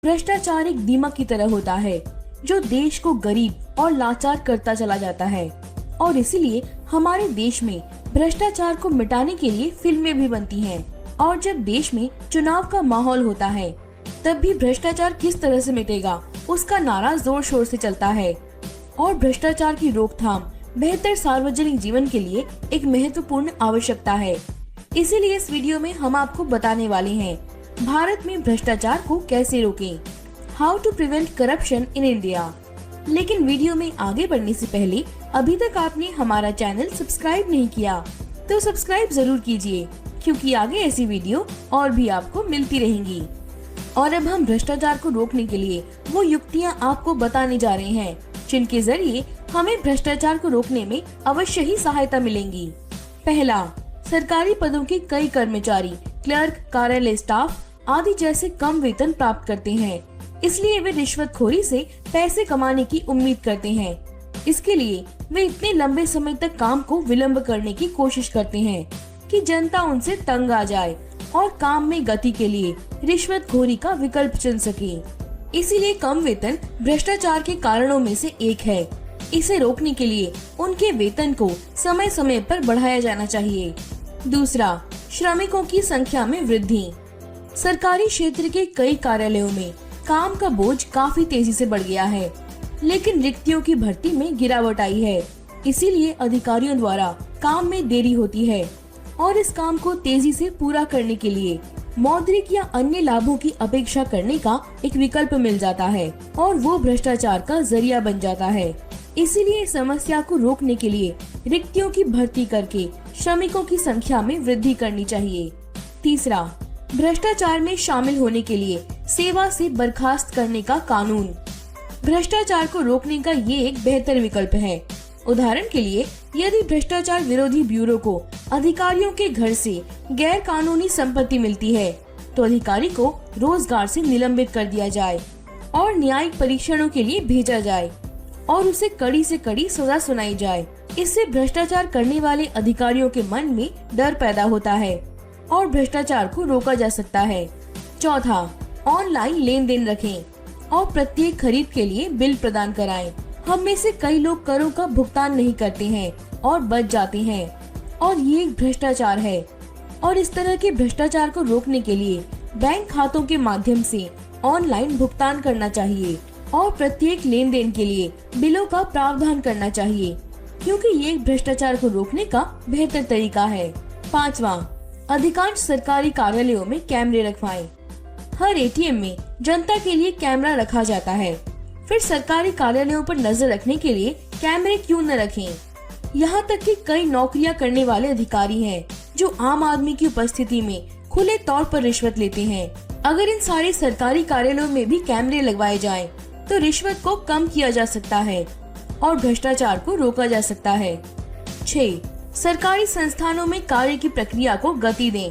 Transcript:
भ्रष्टाचार एक दीमक की तरह होता है जो देश को गरीब और लाचार करता चला जाता है और इसीलिए हमारे देश में भ्रष्टाचार को मिटाने के लिए फिल्में भी बनती हैं। और जब देश में चुनाव का माहौल होता है तब भी भ्रष्टाचार किस तरह से मिटेगा उसका नारा जोर शोर से चलता है। और भ्रष्टाचार की रोकथाम बेहतर सार्वजनिक जीवन के लिए एक महत्वपूर्ण आवश्यकता है। इसीलिए इस वीडियो में हम आपको बताने वाले हैं भारत में भ्रष्टाचार को कैसे रोकें, how to prevent corruption in India. लेकिन वीडियो में आगे बढ़ने से पहले अभी तक आपने हमारा चैनल सब्सक्राइब नहीं किया तो सब्सक्राइब जरूर कीजिए, क्योंकि आगे ऐसी वीडियो और भी आपको मिलती रहेंगी। और अब हम भ्रष्टाचार को रोकने के लिए वो युक्तियाँ आपको बताने जा रहे हैं जिनके जरिए हमें भ्रष्टाचार को रोकने में अवश्य ही सहायता मिलेंगी। पहला, सरकारी पदों के कई कर्मचारी, क्लर्क, कार्यालय स्टाफ आदि जैसे कम वेतन प्राप्त करते हैं, इसलिए वे रिश्वतखोरी से पैसे कमाने की उम्मीद करते हैं। इसके लिए वे इतने लंबे समय तक काम को विलंब करने की कोशिश करते हैं कि जनता उनसे तंग आ जाए और काम में गति के लिए रिश्वतखोरी का विकल्प चुन सके। इसीलिए कम वेतन भ्रष्टाचार के कारणों में से एक है। इसे रोकने के लिए उनके वेतन को समय समय पर बढ़ाया जाना चाहिए। दूसरा, श्रमिकों की संख्या में वृद्धि। सरकारी क्षेत्र के कई कार्यालयों में काम का बोझ काफी तेजी से बढ़ गया है, लेकिन रिक्तियों की भर्ती में गिरावट आई है। इसीलिए अधिकारियों द्वारा काम में देरी होती है और इस काम को तेजी से पूरा करने के लिए मौद्रिक या अन्य लाभों की अपेक्षा करने का एक विकल्प मिल जाता है और वो भ्रष्टाचार का जरिया बन जाता है। इसीलिए इस समस्या को रोकने के लिए रिक्तियों की भर्ती करके श्रमिकों की संख्या में वृद्धि करनी चाहिए। तीसरा, भ्रष्टाचार में शामिल होने के लिए सेवा से बर्खास्त करने का कानून। भ्रष्टाचार को रोकने का ये एक बेहतर विकल्प है। उदाहरण के लिए, यदि भ्रष्टाचार विरोधी ब्यूरो को अधिकारियों के घर से गैर कानूनी संपत्ति मिलती है तो अधिकारी को रोजगार से निलंबित कर दिया जाए और न्यायिक परीक्षणों के लिए भेजा जाए और उसे कड़ी से कड़ी सजा सुनाई जाए। इससे भ्रष्टाचार करने वाले अधिकारियों के मन में डर पैदा होता है और भ्रष्टाचार को रोका जा सकता है। चौथा, ऑनलाइन लेन देन रखें और प्रत्येक खरीद के लिए बिल प्रदान कराएं। हम में से कई लोग करों का भुगतान नहीं करते हैं और बच जाते हैं और ये एक भ्रष्टाचार है। और इस तरह के भ्रष्टाचार को रोकने के लिए बैंक खातों के माध्यम से ऑनलाइन भुगतान करना चाहिए और प्रत्येक लेन देन के लिए बिलों का प्रावधान करना चाहिए, क्योंकि ये भ्रष्टाचार को रोकने का बेहतर तरीका है। पांचवा, अधिकांश सरकारी कार्यालयों में कैमरे रखवाएं। हर एटीएम में जनता के लिए कैमरा रखा जाता है, फिर सरकारी कार्यालयों पर नजर रखने के लिए कैमरे क्यों न रखें। यहाँ तक कि कई नौकरियां करने वाले अधिकारी हैं जो आम आदमी की उपस्थिति में खुले तौर पर रिश्वत लेते हैं। अगर इन सारे सरकारी कार्यालयों में भी कैमरे लगवाए जाएं, तो रिश्वत को कम किया जा सकता है और भ्रष्टाचार को रोका जा सकता है। 6. सरकारी संस्थानों में कार्य की प्रक्रिया को गति दें।